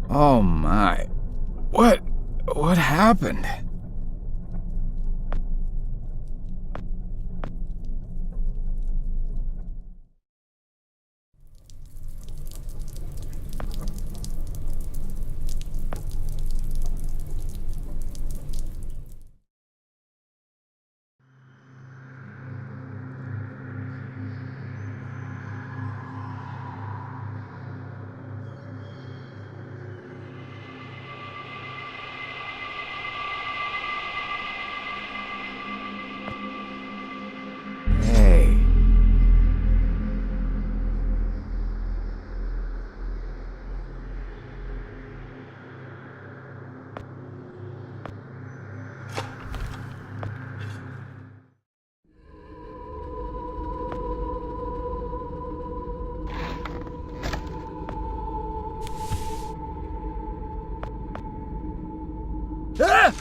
Oh my. What happened? Hey. Ah!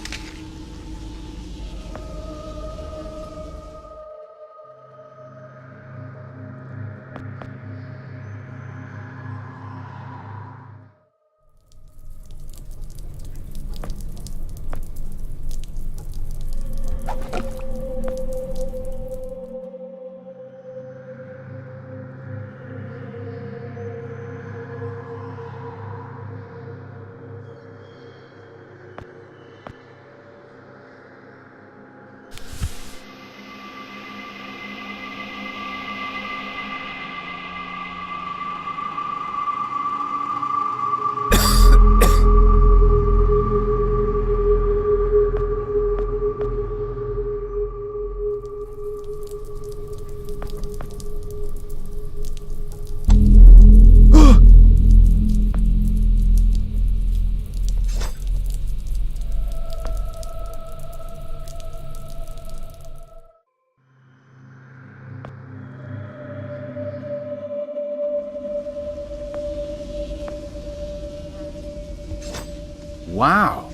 Wow.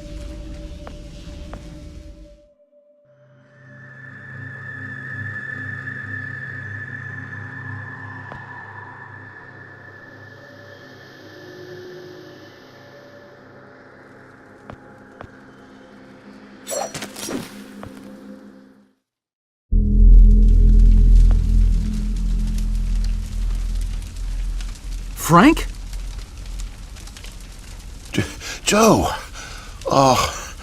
Frank? Joe! Oh.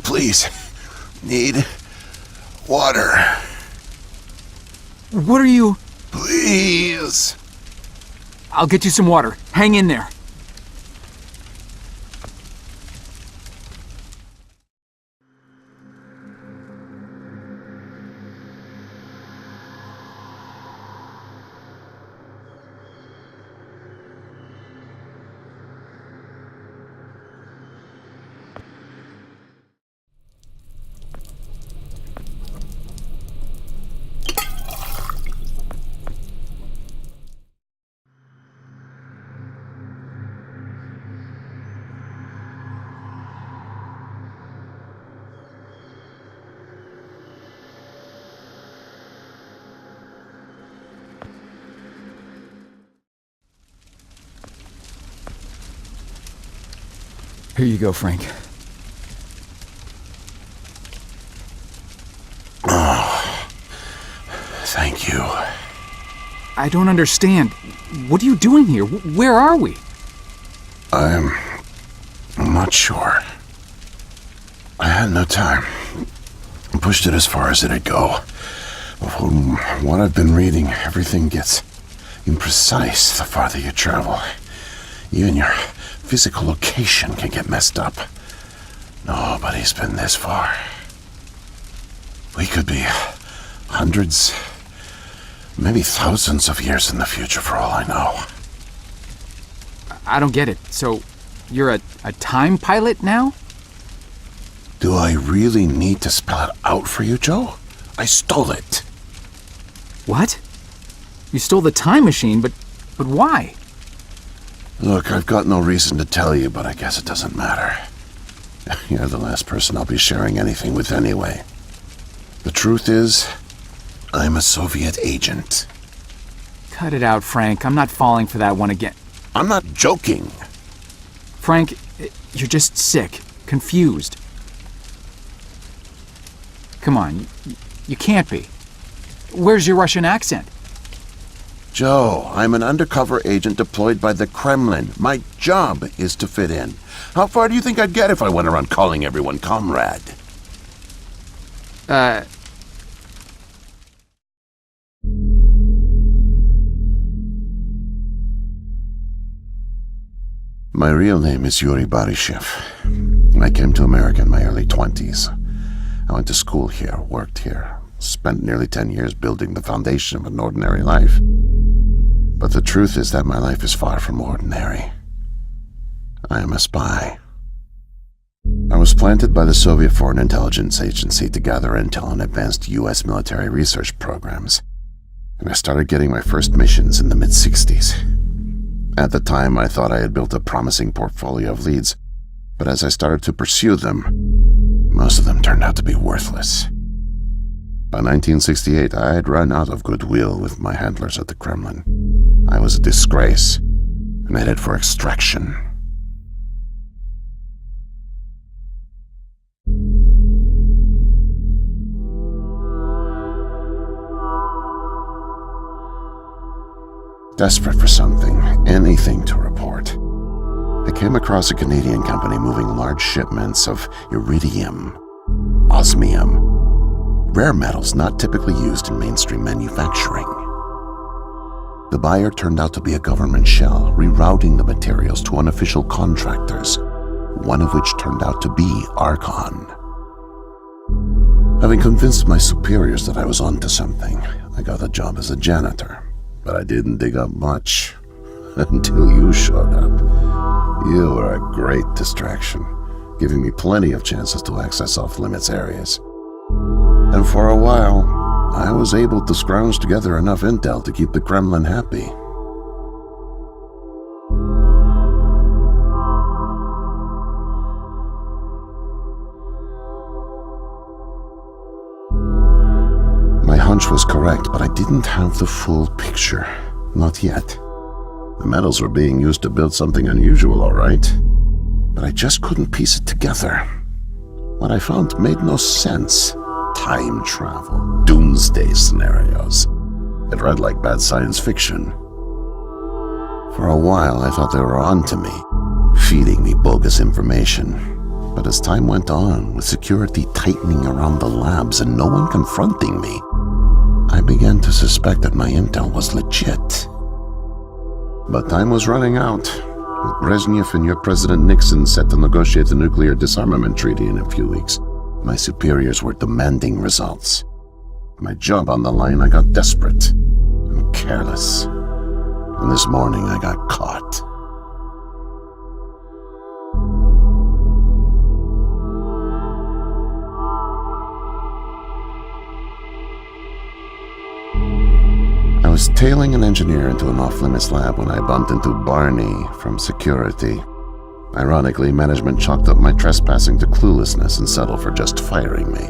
Please. Need water. What are you... Please. I'll get you some water. Hang in there. Here you go, Frank. Oh, thank you. I don't understand. What are you doing here? Where are we? I'm not sure. I had no time. Pushed it as far as it'd go. From what I've been reading, everything gets imprecise the farther you travel. Even your physical location can get messed up. Nobody's been this far. We could be hundreds, maybe thousands of years in the future for all I know. I don't get it. So, you're a time pilot now? Do I really need to spell it out for you, Joe? I stole it. What? You stole the time machine, but why? Look, I've got no reason to tell you, but I guess it doesn't matter. You're the last person I'll be sharing anything with anyway. The truth is, I'm a Soviet agent. Cut it out, Frank. I'm not falling for that one again. I'm not joking. Frank, you're just sick, confused. Come on, you can't be. Where's your Russian accent? Joe, I'm an undercover agent deployed by the Kremlin. My job is to fit in. How far do you think I'd get if I went around calling everyone comrade? My real name is Yuri Barishev. I came to America in my early 20s. I went to school here, worked here, spent nearly 10 years building the foundation of an ordinary life. But the truth is that my life is far from ordinary. I am a spy. I was planted by the Soviet Foreign Intelligence Agency to gather intel on advanced U.S. military research programs, and I started getting my first missions in the mid-60s. At the time, I thought I had built a promising portfolio of leads, but as I started to pursue them, most of them turned out to be worthless. By 1968, I had run out of goodwill with my handlers at the Kremlin. I was a disgrace, and headed for extraction. Desperate for something, anything to report, I came across a Canadian company moving large shipments of iridium, osmium, rare metals not typically used in mainstream manufacturing. The buyer turned out to be a government shell, rerouting the materials to unofficial contractors, one of which turned out to be Archon. Having convinced my superiors that I was onto something, I got a job as a janitor. But I didn't dig up much until you showed up. You were a great distraction, giving me plenty of chances to access off-limits areas. And for a while, I was able to scrounge together enough intel to keep the Kremlin happy. My hunch was correct, but I didn't have the full picture. Not yet. The metals were being used to build something unusual, all right. But I just couldn't piece it together. What I found made no sense. Time travel, doomsday scenarios. It read like bad science fiction. For a while, I thought they were onto me, feeding me bogus information. But as time went on, with security tightening around the labs and no one confronting me, I began to suspect that my intel was legit. But time was running out. With Brezhnev and your President Nixon set to negotiate the nuclear disarmament treaty in a few weeks, my superiors were demanding results. My job on the line, I got desperate and careless. And this morning I got caught. I was tailing an engineer into an off-limits lab when I bumped into Barney from security. Ironically, management chalked up my trespassing to cluelessness and settled for just firing me.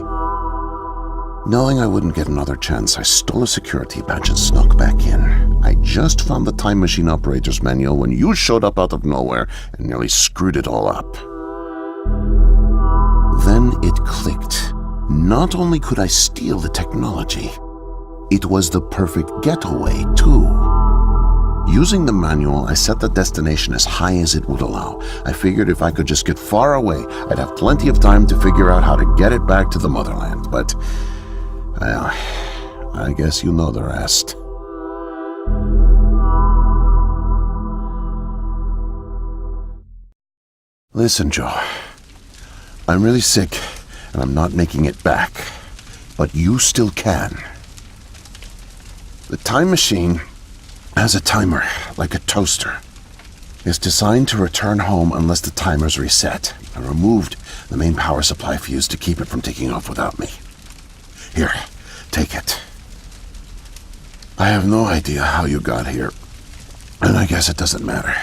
Knowing I wouldn't get another chance, I stole a security badge and snuck back in. I just found the time machine operator's manual when you showed up out of nowhere and nearly screwed it all up. Then it clicked. Not only could I steal the technology, it was the perfect getaway, too. Using the manual, I set the destination as high as it would allow. I figured if I could just get far away, I'd have plenty of time to figure out how to get it back to the motherland. But, well, I guess you know the rest. Listen, Joe. I'm really sick, and I'm not making it back. But you still can. The time machine has a timer, like a toaster. It's designed to return home unless the timer's reset. I removed the main power supply fuse to keep it from taking off without me. Here, take it. I have no idea how you got here, and I guess it doesn't matter.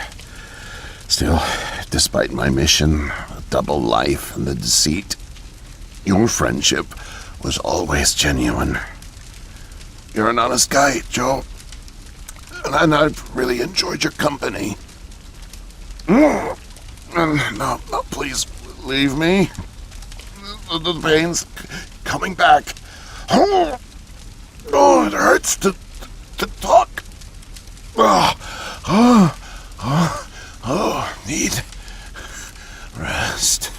Still, despite my mission, a double life, and the deceit, your friendship was always genuine. You're an honest guy, Joe. And I've really enjoyed your company. No, please, leave me. The pain's coming back. Oh, it hurts to talk. Need rest.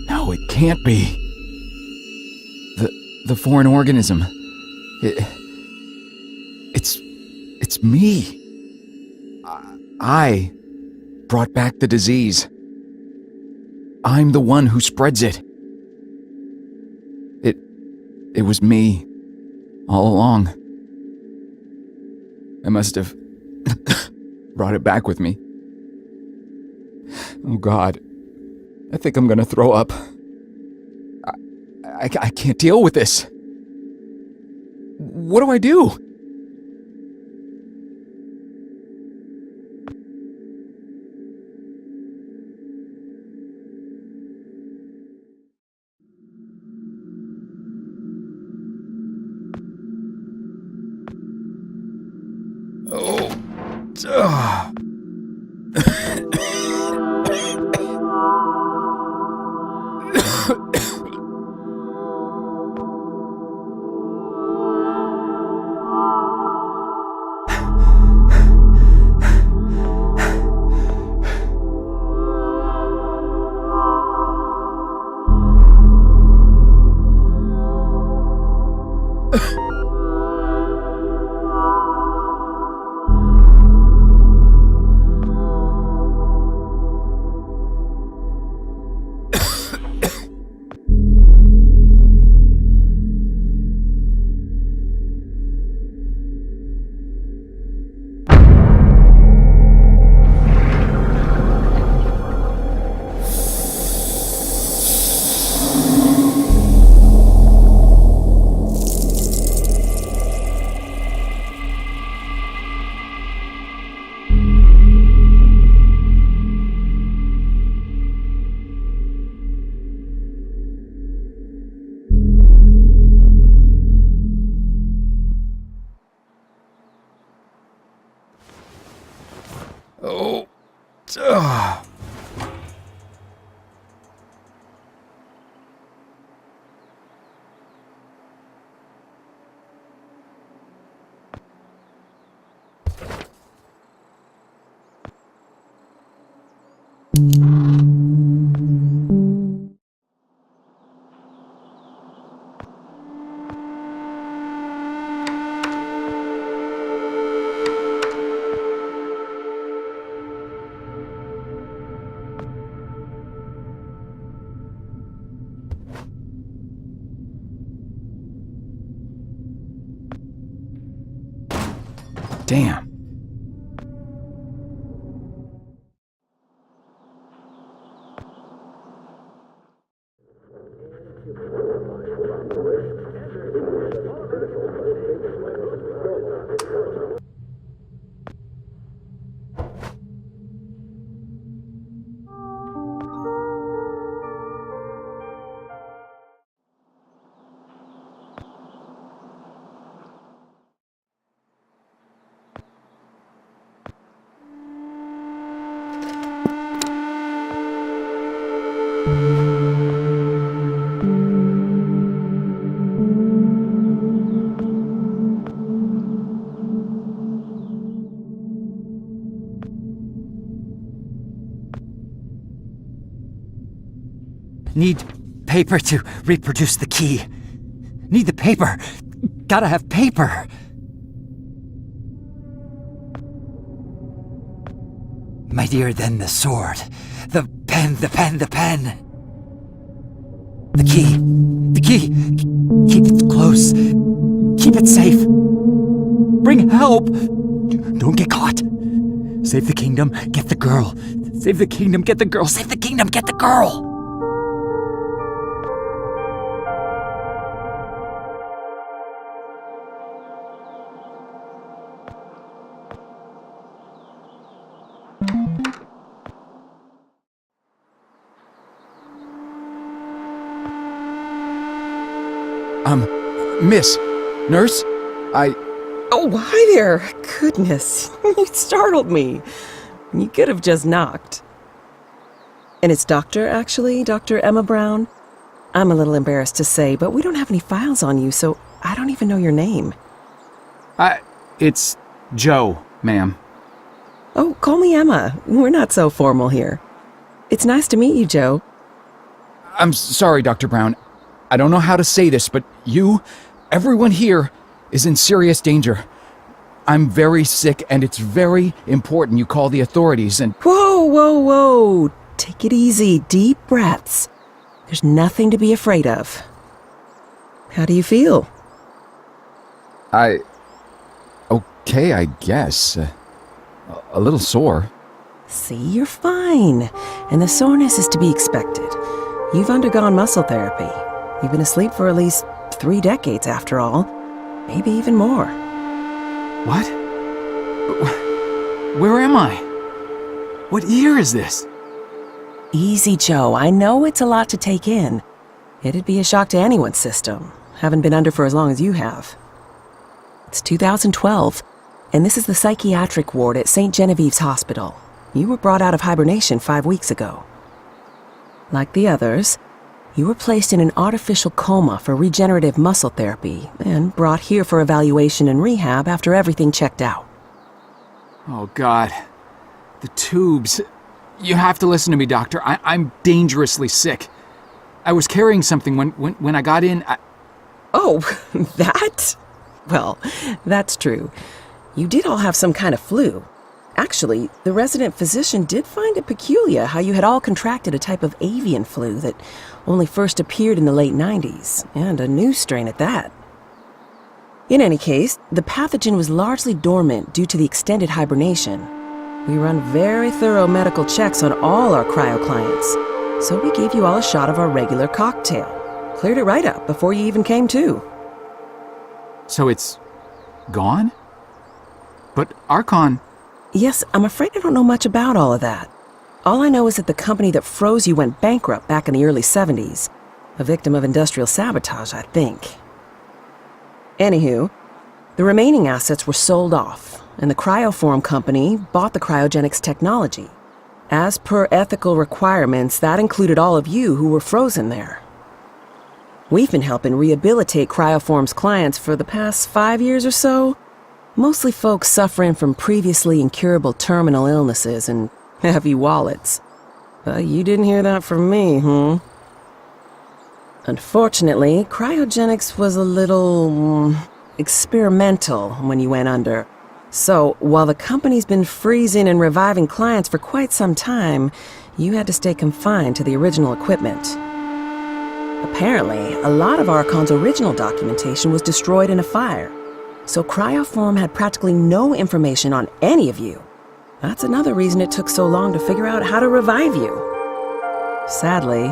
No, it can't be. The foreign organism. It's me. I brought back the disease. I'm the one who spreads it. It was me all along. I must have brought it back with me. Oh God, I think I'm gonna throw up. I can't deal with this. What do I do? Damn. Need paper to reproduce the key. Need the paper. Gotta have paper. Mightier than the sword. The pen, the pen, the pen. The key. The key. Keep it close. Keep it safe. Bring help. Don't get caught. Save the kingdom, get the girl. Save the kingdom, get the girl. Save the kingdom, get the girl. Miss, nurse, Oh, hi there. Goodness, you startled me. You could have just knocked. And it's Doctor, actually, Dr. Emma Brown. I'm a little embarrassed to say, but we don't have any files on you, so I don't even know your name. It's Joe, ma'am. Oh, call me Emma. We're not so formal here. It's nice to meet you, Joe. I'm sorry, Dr. Brown. I don't know how to say this, but everyone here, is in serious danger. I'm very sick, and it's very important you call the authorities and... Whoa. Take it easy. Deep breaths. There's nothing to be afraid of. How do you feel? Okay, I guess. A little sore. See, you're fine. And the soreness is to be expected. You've undergone muscle therapy. You've been asleep for at least 3 decades, after all. Maybe even more. What? Where am I? What year is this? Easy, Joe. I know it's a lot to take in. It'd be a shock to anyone's system. Haven't been under for as long as you have. It's 2012, and this is the psychiatric ward at St. Genevieve's Hospital. You were brought out of hibernation 5 weeks ago. Like the others, you were placed in an artificial coma for regenerative muscle therapy and brought here for evaluation and rehab after everything checked out. Oh, God. The tubes. You have to listen to me, Doctor. I'm dangerously sick. I was carrying something when I got in. Oh, that? Well, that's true. You did all have some kind of flu. Actually, the resident physician did find it peculiar how you had all contracted a type of avian flu that only first appeared in the late 90s, and a new strain at that. In any case, the pathogen was largely dormant due to the extended hibernation. We run very thorough medical checks on all our cryo clients, so we gave you all a shot of our regular cocktail. Cleared it right up before you even came to. So it's gone? But Archon... Yes, I'm afraid I don't know much about all of that. All I know is that the company that froze you went bankrupt back in the early 70s. A victim of industrial sabotage, I think. Anywho, the remaining assets were sold off, and the Cryoform company bought the cryogenics technology. As per ethical requirements, that included all of you who were frozen there. We've been helping rehabilitate Cryoform's clients for the past 5 years or so. Mostly folks suffering from previously incurable terminal illnesses and heavy wallets. But you didn't hear that from me, Unfortunately, cryogenics was a little... experimental when you went under. So, while the company's been freezing and reviving clients for quite some time, you had to stay confined to the original equipment. Apparently, a lot of Archon's original documentation was destroyed in a fire. So Cryoform had practically no information on any of you. That's another reason it took so long to figure out how to revive you. Sadly,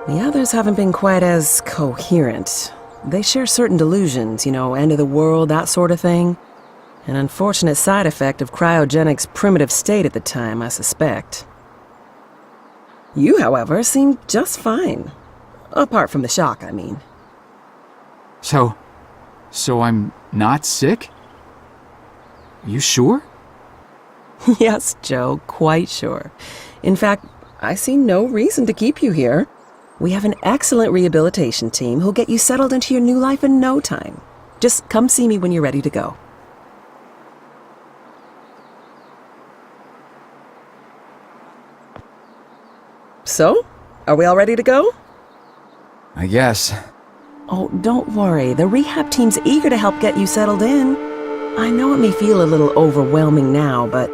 the others haven't been quite as coherent. They share certain delusions, end of the world, that sort of thing. An unfortunate side effect of cryogenics' primitive state at the time, I suspect. You, however, seem just fine. Apart from the shock, I mean. So I'm not sick? You sure? Yes, Joe, quite sure. In fact, I see no reason to keep you here. We have an excellent rehabilitation team who'll get you settled into your new life in no time. Just come see me when you're ready to go. So, are we all ready to go? I guess. Oh, don't worry. The rehab team's eager to help get you settled in. I know it may feel a little overwhelming now, but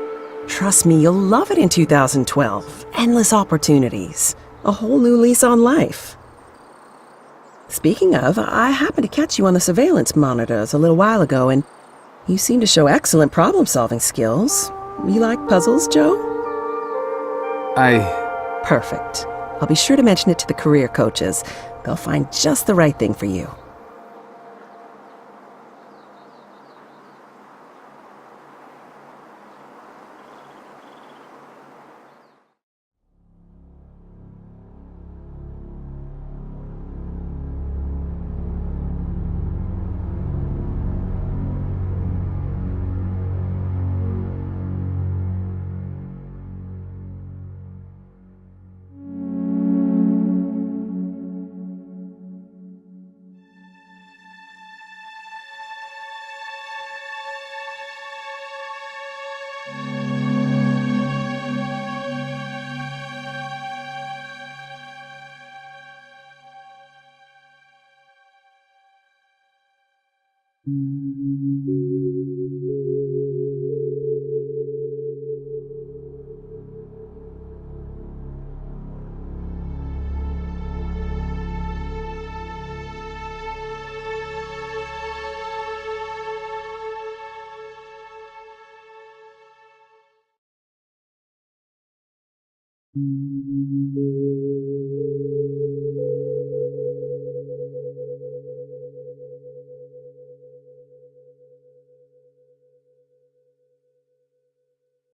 trust me, you'll love it in 2012. Endless opportunities. A whole new lease on life. Speaking of, I happened to catch you on the surveillance monitors a little while ago, and you seem to show excellent problem-solving skills. You like puzzles, Joe? Perfect. I'll be sure to mention it to the career coaches. They'll find just the right thing for you.